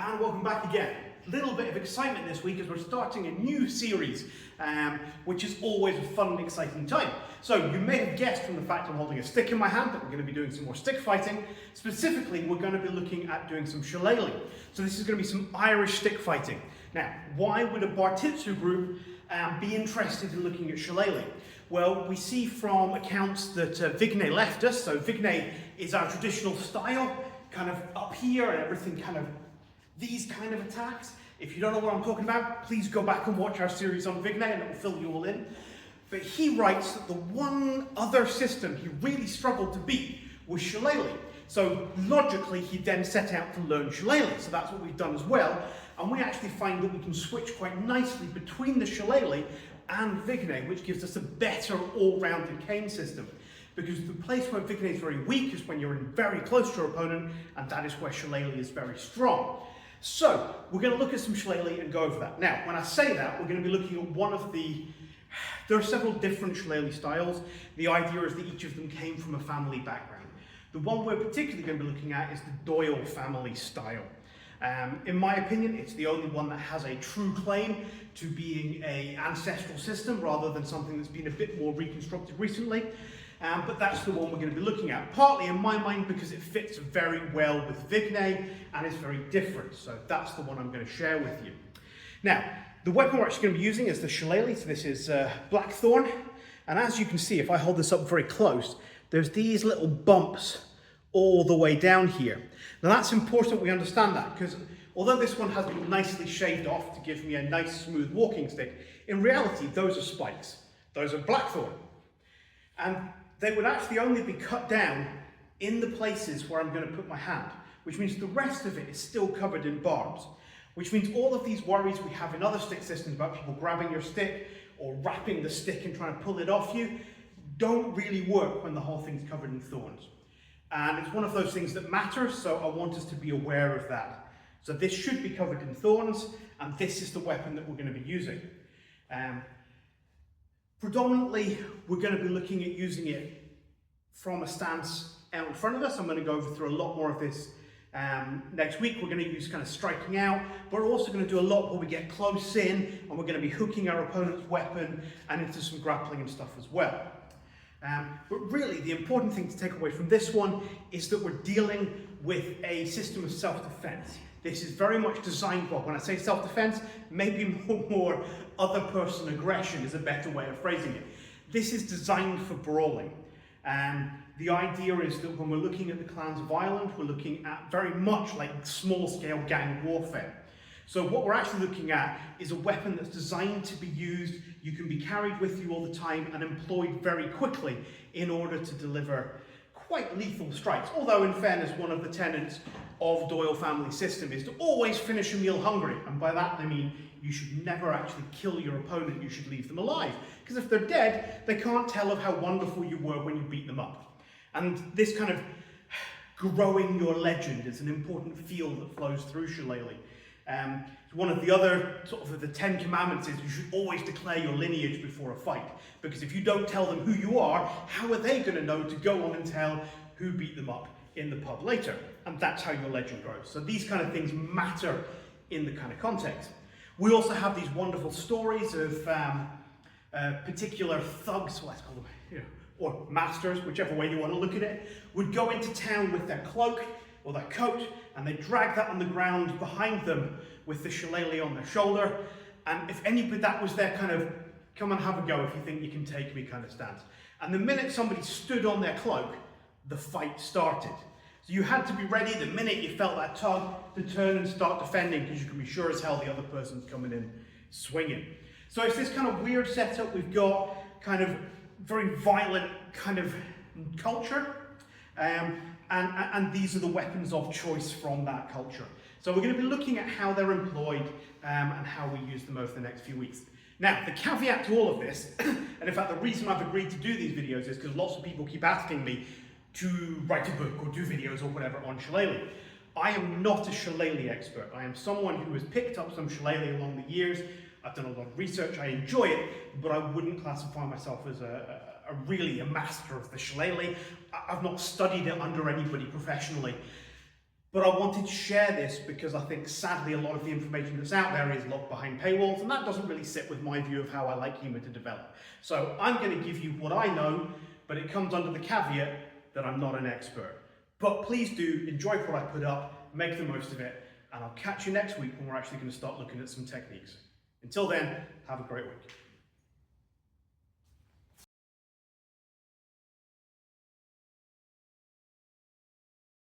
and welcome back again. A little bit of excitement this week as we're starting a new series, which is always a fun and exciting time. So you may have guessed from the fact I'm holding a stick in my hand that we're going to be doing some more stick fighting. Specifically, we're going to be looking at doing some shillelagh. So this is going to be some Irish stick fighting. Now, why would a Bartitsu group be interested in looking at shillelagh? Well, we see from accounts that Vignay left us. So Vignay is our traditional style, kind of up here and everything kind of these kind of attacks. If you don't know what I'm talking about, please go back and watch our series on Vignay and it will fill you all in. But he writes that the one other system he really struggled to beat was shillelagh. So logically, he then set out to learn shillelagh. So that's what we've done as well. And we actually find that we can switch quite nicely between the shillelagh and Vignay, which gives us a better all-rounded cane system. Because the place where Vignay is very weak is when you're in very close to your opponent, and that is where shillelagh is very strong. So we're going to look at some shillelagh and go over that. Now, when I say that, we're going to be looking at one of the... There are several different shillelagh styles. The idea is that each of them came from a family background. The one we're particularly going to be looking at is the Doyle family style. In my opinion, it's the only one that has a true claim to being an ancestral system rather than something that's been a bit more reconstructed recently. But that's the one we're going to be looking at, partly in my mind because it fits very well with Vignay and is very different. So that's the one I'm going to share with you. Now, the weapon we're actually going to be using is the shillelagh. So this is blackthorn. And as you can see, if I hold this up very close, there's these little bumps all the way down here. Now that's important we understand that, because although this one has been nicely shaved off to give me a nice smooth walking stick, in reality those are spikes. Those are blackthorn. And they would actually only be cut down in the places where I'm going to put my hand, which means the rest of it is still covered in barbs, which means all of these worries we have in other stick systems about people grabbing your stick or wrapping the stick and trying to pull it off you don't really work when the whole thing's covered in thorns. And it's one of those things that matters, so I want us to be aware of that. So this should be covered in thorns, and this is the weapon that we're going to be using. Predominantly, we're going to be looking at using it from a stance out in front of us. I'm going to go over through a lot more of this next week. We're going to use kind of striking out, but we're also going to do a lot where we get close in, and we're going to be hooking our opponent's weapon and into some grappling and stuff as well. But really, the important thing to take away from this one is that we're dealing with a system of self-defense. This is very much designed, well, when I say self-defense, maybe more other person aggression is a better way of phrasing it. This is designed for brawling. The idea is that when we're looking at the clans of Ireland, we're looking at very much like small-scale gang warfare. So what we're actually looking at is a weapon that's designed to be used, you can be carried with you all the time and employed very quickly in order to deliver quite lethal strikes. Although in fairness, one of the tenets of Doyle family system is to always finish a meal hungry. And by that I mean you should never actually kill your opponent, you should leave them alive. Because if they're dead, they can't tell of how wonderful you were when you beat them up. And this kind of growing your legend is an important feel that flows through shillelagh. One of the other sort of the 10 commandments is you should always declare your lineage before a fight, because if you don't tell them who you are, how are they going to know to go on and tell who beat them up in the pub later? And that's how your legend grows. So these kind of things matter in the kind of context. We also have these wonderful stories of particular thugs, let's call them, or masters, whichever way you want to look at it, would go into town with their cloak or their coat, and they drag that on the ground behind them with the shillelagh on their shoulder. And if anybody, that was their kind of, come and have a go if you think you can take me kind of stance. And the minute somebody stood on their cloak, the fight started. So you had to be ready the minute you felt that tug to turn and start defending, because you can be sure as hell the other person's coming in swinging. So it's this kind of weird setup. We've got kind of very violent kind of culture. And these are the weapons of choice from that culture. So we're going to be looking at how they're employed and how we use them over the next few weeks. Now, the caveat to all of this, and in fact the reason I've agreed to do these videos is because lots of people keep asking me to write a book or do videos or whatever on shillelagh. I am not a shillelagh expert. I am someone who has picked up some shillelagh along the years. I've done a lot of research, I enjoy it, but I wouldn't classify myself as really a master of the shillelagh. I've not studied it under anybody professionally. But I wanted to share this because I think sadly a lot of the information that's out there is locked behind paywalls, and that doesn't really sit with my view of how I like humour to develop. So I'm going to give you what I know, but it comes under the caveat that I'm not an expert. But please do enjoy what I put up, make the most of it, and I'll catch you next week when we're actually going to start looking at some techniques. Until then, have a great week.